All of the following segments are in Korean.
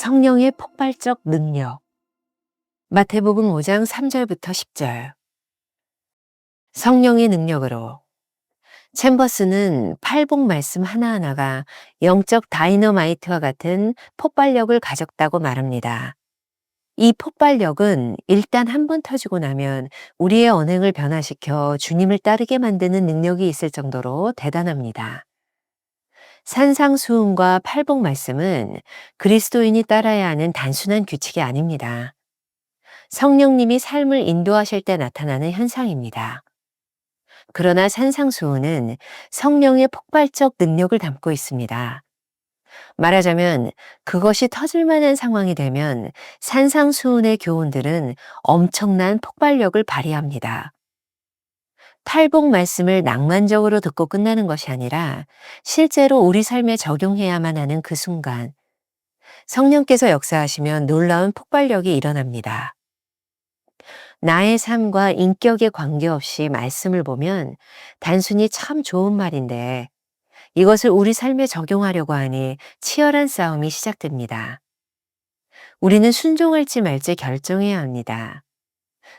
성령의 폭발적 능력. 마태복음 5장 3절부터 10절. 성령의 능력으로. 챔버스는 팔복 말씀 하나하나가 영적 다이너마이트와 같은 폭발력을 가졌다고 말합니다. 이 폭발력은 일단 한번 터지고 나면 우리의 언행을 변화시켜 주님을 따르게 만드는 능력이 있을 정도로 대단합니다. 산상수훈과 팔복 말씀은 그리스도인이 따라야 하는 단순한 규칙이 아닙니다. 성령님이 삶을 인도하실 때 나타나는 현상입니다. 그러나 산상수훈은 성령의 폭발적 능력을 담고 있습니다. 말하자면 그것이 터질 만한 상황이 되면 산상수훈의 교훈들은 엄청난 폭발력을 발휘합니다. 팔복 말씀을 낭만적으로 듣고 끝나는 것이 아니라 실제로 우리 삶에 적용해야만 하는 그 순간, 성령께서 역사하시면 놀라운 폭발력이 일어납니다. 나의 삶과 인격에 관계없이 말씀을 보면 단순히 참 좋은 말인데 이것을 우리 삶에 적용하려고 하니 치열한 싸움이 시작됩니다. 우리는 순종할지 말지 결정해야 합니다.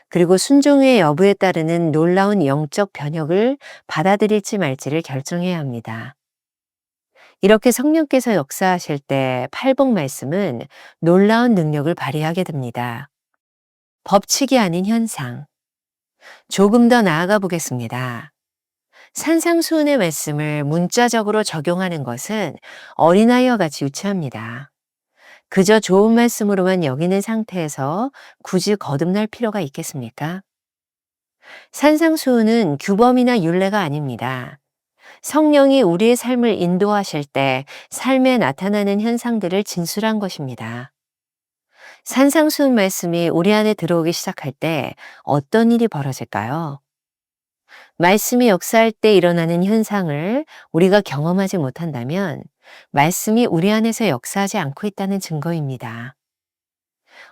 그리고 순종의 여부에 따르는 놀라운 영적 변혁을 받아들일지 말지를 결정해야 합니다. 이렇게 성령께서 역사하실 때 팔복 말씀은 놀라운 능력을 발휘하게 됩니다. 법칙이 아닌 현상. 조금 더 나아가 보겠습니다. 산상수훈의 말씀을 문자적으로 적용하는 것은 어린아이와 같이 유치합니다. 그저 좋은 말씀으로만 여기는 상태에서 굳이 거듭날 필요가 있겠습니까? 산상수훈은 규범이나 율례가 아닙니다. 성령이 우리의 삶을 인도하실 때 삶에 나타나는 현상들을 진술한 것입니다. 산상수훈 말씀이 우리 안에 들어오기 시작할 때 어떤 일이 벌어질까요? 말씀이 역사할 때 일어나는 현상을 우리가 경험하지 못한다면 말씀이 우리 안에서 역사하지 않고 있다는 증거입니다.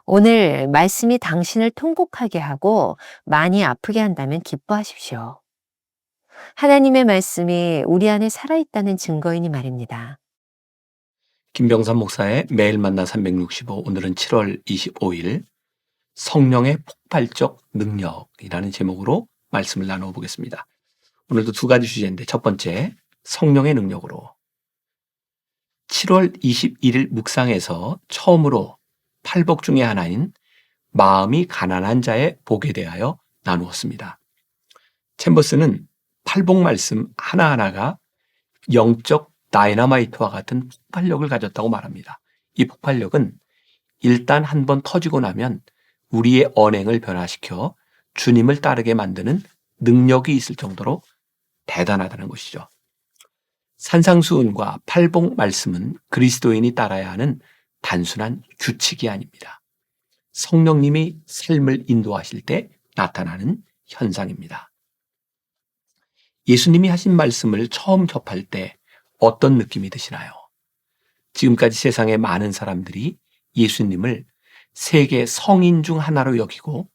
오늘 말씀이 당신을 통곡하게 하고 많이 아프게 한다면 기뻐하십시오. 하나님의 말씀이 우리 안에 살아있다는 증거이니 말입니다. 김병삼 목사의 매일 만나 365, 오늘은 7월 25일 성령의 폭발적 능력이라는 제목으로 말씀을 나누어 보겠습니다. 오늘도 두 가지 주제인데 첫 번째, 성령의 능력으로. 7월 21일 묵상에서 처음으로 팔복 중의 하나인 마음이 가난한 자의 복에 대하여 나누었습니다. 챔버스는 팔복 말씀 하나하나가 영적 다이너마이트와 같은 폭발력을 가졌다고 말합니다. 이 폭발력은 일단 한번 터지고 나면 우리의 언행을 변화시켜 주님을 따르게 만드는 능력이 있을 정도로 대단하다는 것이죠. 산상수훈과 팔복 말씀은 그리스도인이 따라야 하는 단순한 규칙이 아닙니다. 성령님이 삶을 인도하실 때 나타나는 현상입니다. 예수님이 하신 말씀을 처음 접할 때 어떤 느낌이 드시나요? 지금까지 세상의 많은 사람들이 예수님을 세계 성인 중 하나로 여기고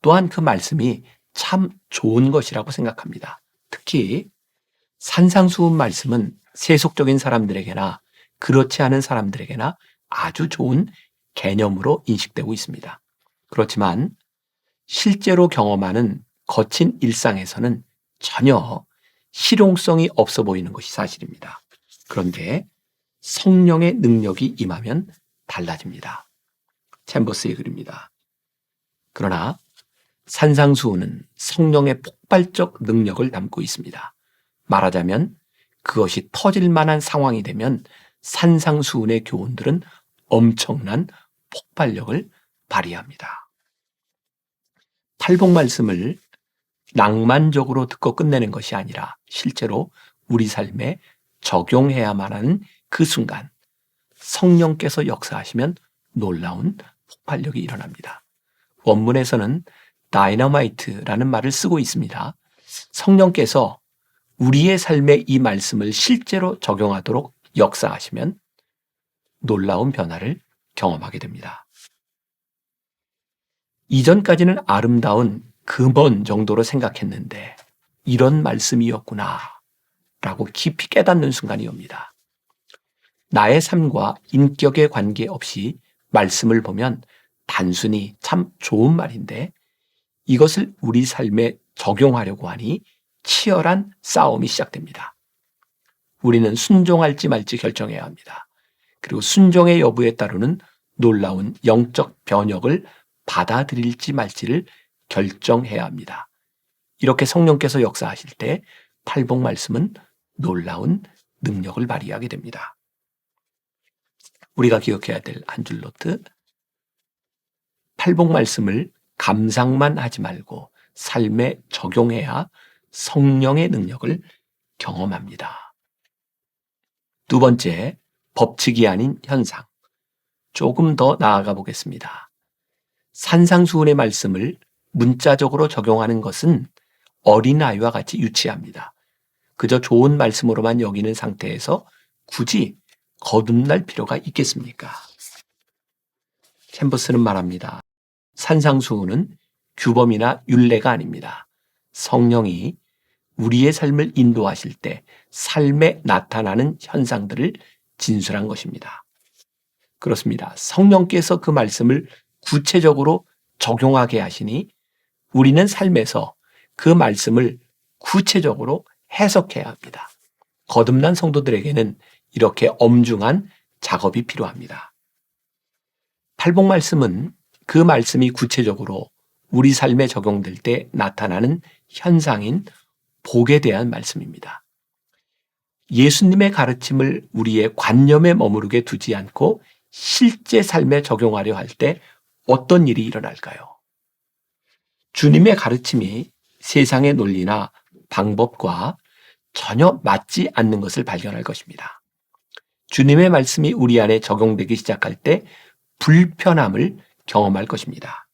또한 그 말씀이 참 좋은 것이라고 생각합니다. 특히 산상수훈 말씀은 세속적인 사람들에게나 그렇지 않은 사람들에게나 아주 좋은 개념으로 인식되고 있습니다. 그렇지만 실제로 경험하는 거친 일상에서는 전혀 실용성이 없어 보이는 것이 사실입니다. 그런데 성령의 능력이 임하면 달라집니다. 챔버스의 글입니다. 그러나 산상수훈은 성령의 폭발적 능력을 담고 있습니다. 말하자면 그것이 터질 만한 상황이 되면 산상수훈의 교훈들은 엄청난 폭발력을 발휘합니다. 팔복 말씀을 낭만적으로 듣고 끝내는 것이 아니라 실제로 우리 삶에 적용해야만 하는 그 순간 성령께서 역사하시면 놀라운 폭발력이 일어납니다. 원문에서는 다이너마이트라는 말을 쓰고 있습니다. 성령께서 우리의 삶에 이 말씀을 실제로 적용하도록 역사하시면 놀라운 변화를 경험하게 됩니다. 이전까지는 아름다운 금언 정도로 생각했는데 이런 말씀이었구나 라고 깊이 깨닫는 순간이 옵니다. 나의 삶과 인격에 관계없이 말씀을 보면 단순히 참 좋은 말인데 이것을 우리 삶에 적용하려고 하니 치열한 싸움이 시작됩니다. 우리는 순종할지 말지 결정해야 합니다. 그리고 순종의 여부에 따르는 놀라운 영적 변혁을 받아들일지 말지를 결정해야 합니다. 이렇게 성령께서 역사하실 때 팔복 말씀은 놀라운 능력을 발휘하게 됩니다. 우리가 기억해야 될 한 줄 노트. 팔복 말씀을 감상만 하지 말고 삶에 적용해야 성령의 능력을 경험합니다. 두 번째, 법칙이 아닌 현상. 조금 더 나아가 보겠습니다. 산상수훈의 말씀을 문자적으로 적용하는 것은 어린아이와 같이 유치합니다. 그저 좋은 말씀으로만 여기는 상태에서 굳이 거듭날 필요가 있겠습니까? 챔버스는 말합니다. 산상수훈은 규범이나 율례가 아닙니다. 성령이 우리의 삶을 인도하실 때 삶에 나타나는 현상들을 진술한 것입니다. 그렇습니다. 성령께서 그 말씀을 구체적으로 적용하게 하시니 우리는 삶에서 그 말씀을 구체적으로 해석해야 합니다. 거듭난 성도들에게는 이렇게 엄중한 작업이 필요합니다. 팔복 말씀은 그 말씀이 구체적으로 우리 삶에 적용될 때 나타나는 현상인 복에 대한 말씀입니다. 예수님의 가르침을 우리의 관념에 머무르게 두지 않고 실제 삶에 적용하려 할 때 어떤 일이 일어날까요? 주님의 가르침이 세상의 논리나 방법과 전혀 맞지 않는 것을 발견할 것입니다. 주님의 말씀이 우리 안에 적용되기 시작할 때 불편함을 경험할 것입니다.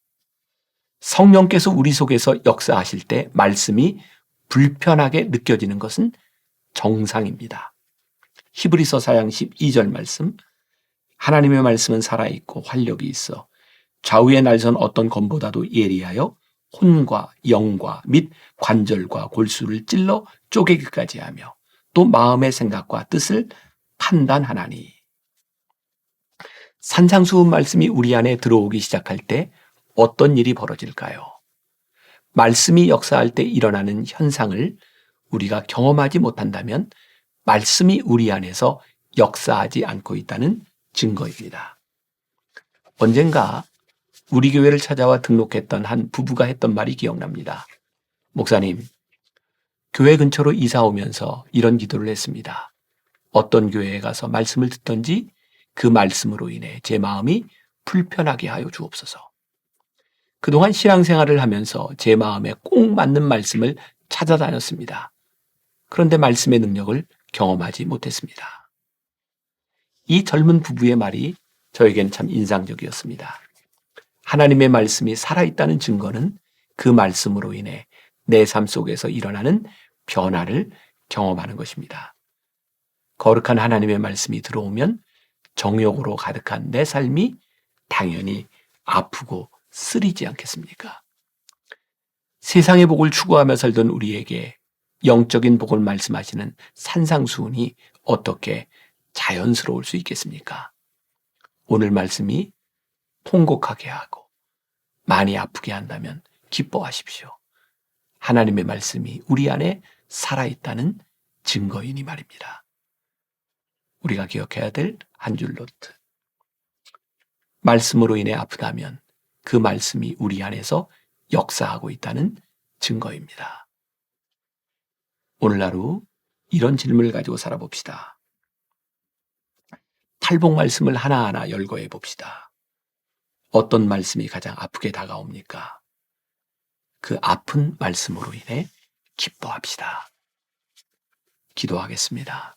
성령께서 우리 속에서 역사하실 때 말씀이 불편하게 느껴지는 것은 정상입니다. 히브리서 4장 12절 말씀. 하나님의 말씀은 살아있고 활력이 있어 좌우의 날선 어떤 검보다도 예리하여 혼과 영과 및 관절과 골수를 찔러 쪼개기까지 하며 또 마음의 생각과 뜻을 판단하나니. 산상수훈 말씀이 우리 안에 들어오기 시작할 때 어떤 일이 벌어질까요? 말씀이 역사할 때 일어나는 현상을 우리가 경험하지 못한다면 말씀이 우리 안에서 역사하지 않고 있다는 증거입니다. 언젠가 우리 교회를 찾아와 등록했던 한 부부가 했던 말이 기억납니다. 목사님, 교회 근처로 이사 오면서 이런 기도를 했습니다. 어떤 교회에 가서 말씀을 듣던지 그 말씀으로 인해 제 마음이 불편하게 하여 주옵소서. 그동안 신앙생활을 하면서 제 마음에 꼭 맞는 말씀을 찾아다녔습니다. 그런데 말씀의 능력을 경험하지 못했습니다. 이 젊은 부부의 말이 저에겐 참 인상적이었습니다. 하나님의 말씀이 살아있다는 증거는 그 말씀으로 인해 내 삶 속에서 일어나는 변화를 경험하는 것입니다. 거룩한 하나님의 말씀이 들어오면 정욕으로 가득한 내 삶이 당연히 아프고 쓰리지 않겠습니까? 세상의 복을 추구하며 살던 우리에게 영적인 복을 말씀하시는 산상수훈이 어떻게 자연스러울 수 있겠습니까? 오늘 말씀이 통곡하게 하고 많이 아프게 한다면 기뻐하십시오. 하나님의 말씀이 우리 안에 살아있다는 증거이니 말입니다. 우리가 기억해야 될 한 줄 노트. 말씀으로 인해 아프다면 그 말씀이 우리 안에서 역사하고 있다는 증거입니다. 오늘 하루 이런 질문을 가지고 살아봅시다. 팔복 말씀을 하나하나 열거해 봅시다. 어떤 말씀이 가장 아프게 다가옵니까? 그 아픈 말씀으로 인해 기뻐합시다. 기도하겠습니다.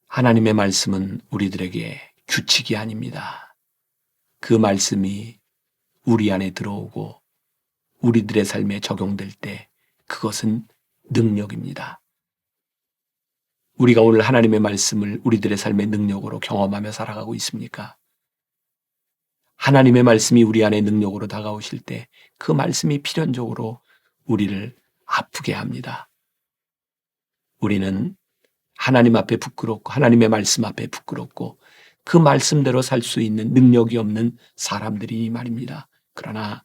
하나님의 말씀은 우리들에게 규칙이 아닙니다. 그 말씀이 우리 안에 들어오고 우리들의 삶에 적용될 때 그것은 능력입니다. 우리가 오늘 하나님의 말씀을 우리들의 삶의 능력으로 경험하며 살아가고 있습니까? 하나님의 말씀이 우리 안에 능력으로 다가오실 때 그 말씀이 필연적으로 우리를 아프게 합니다. 우리는 하나님 앞에 부끄럽고 하나님의 말씀 앞에 부끄럽고 그 말씀대로 살 수 있는 능력이 없는 사람들이 말입니다. 그러나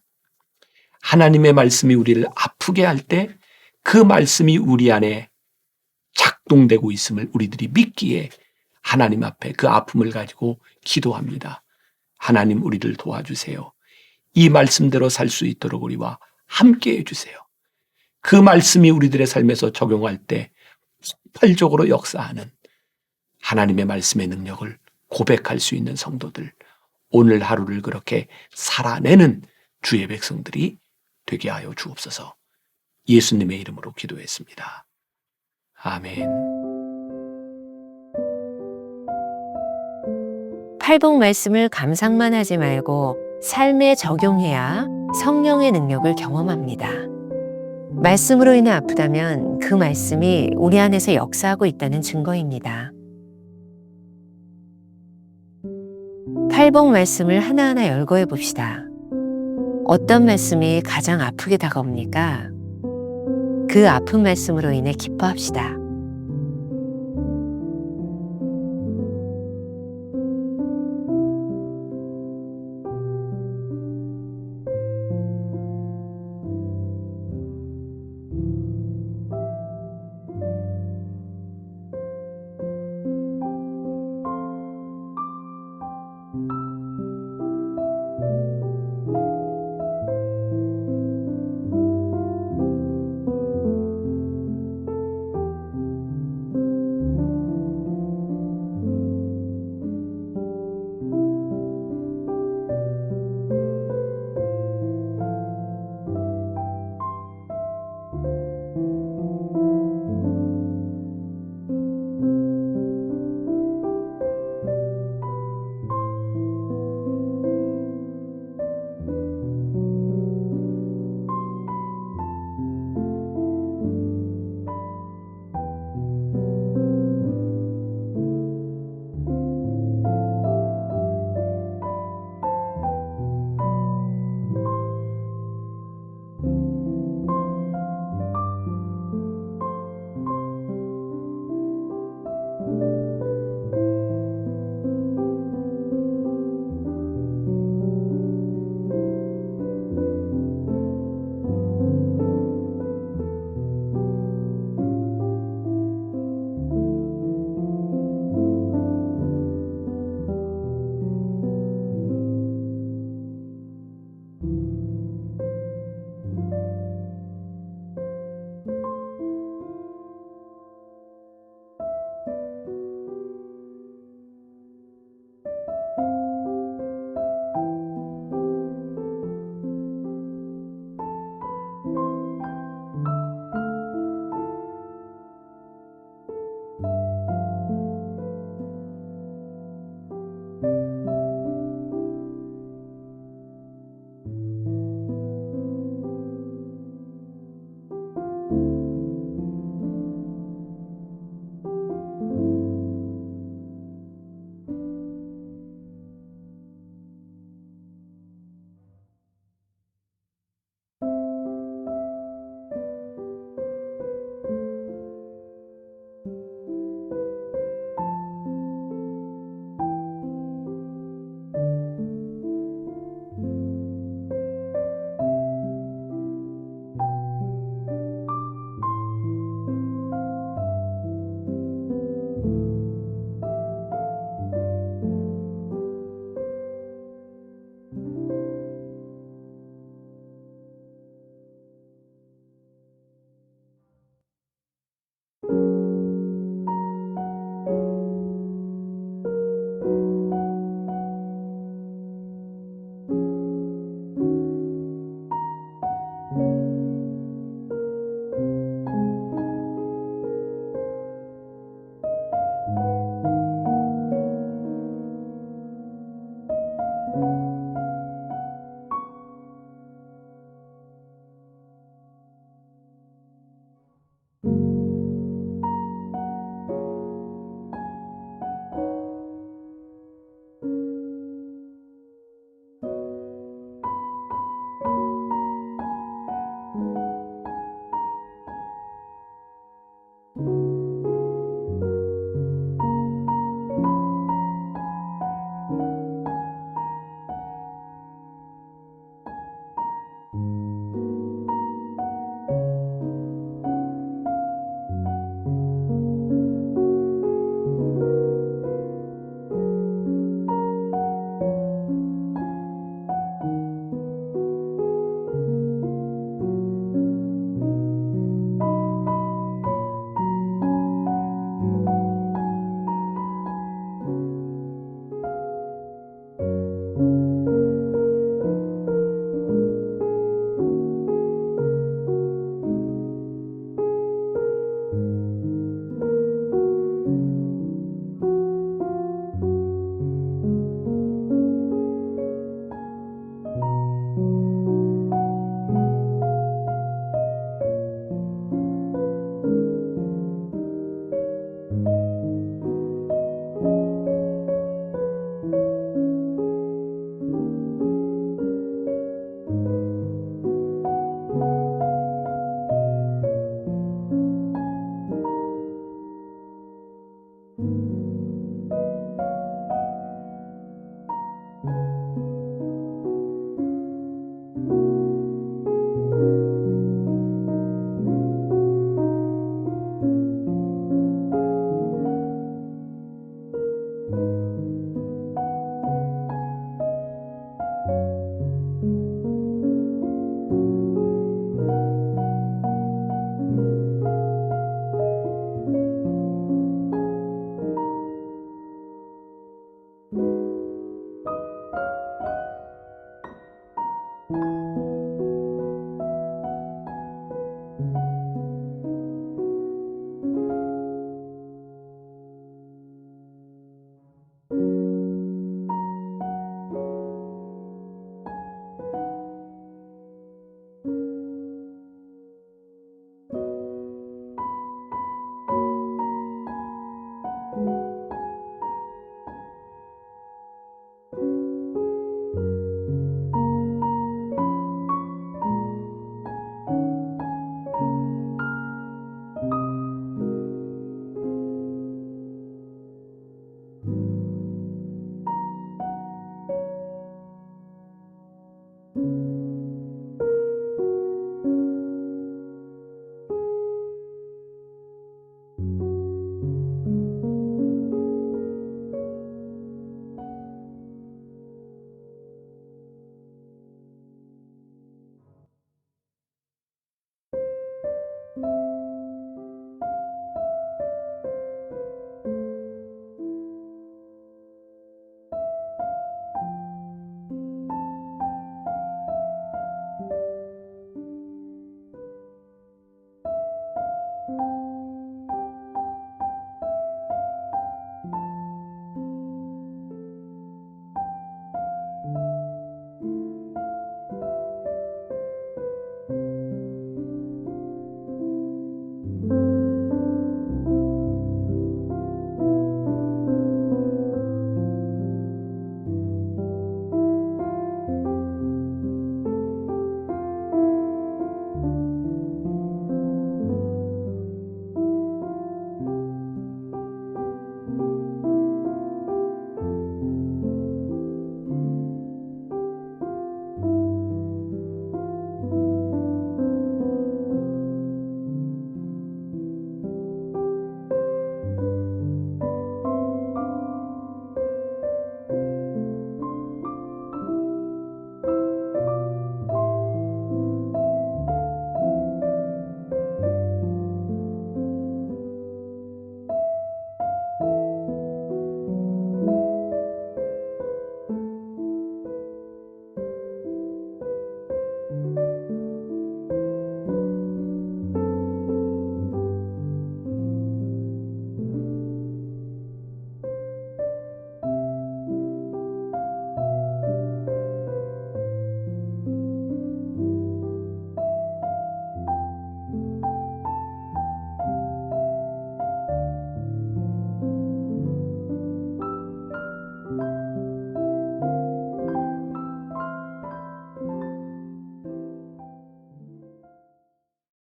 하나님의 말씀이 우리를 아프게 할 때 그 말씀이 우리 안에 작동되고 있음을 우리들이 믿기에 하나님 앞에 그 아픔을 가지고 기도합니다. 하나님, 우리를 도와주세요. 이 말씀대로 살 수 있도록 우리와 함께 해주세요. 그 말씀이 우리들의 삶에서 적용할 때 폭발적으로 역사하는 하나님의 말씀의 능력을 고백할 수 있는 성도들, 오늘 하루를 그렇게 살아내는 주의 백성들이 되게 하여 주옵소서. 예수님의 이름으로 기도했습니다. 아멘. 팔복 말씀을 감상만 하지 말고 삶에 적용해야 성령의 능력을 경험합니다. 말씀으로 인해 아프다면 그 말씀이 우리 안에서 역사하고 있다는 증거입니다. 팔복 말씀을 하나하나 열거해 봅시다. 어떤 말씀이 가장 아프게 다가옵니까? 그 아픈 말씀으로 인해 기뻐합시다.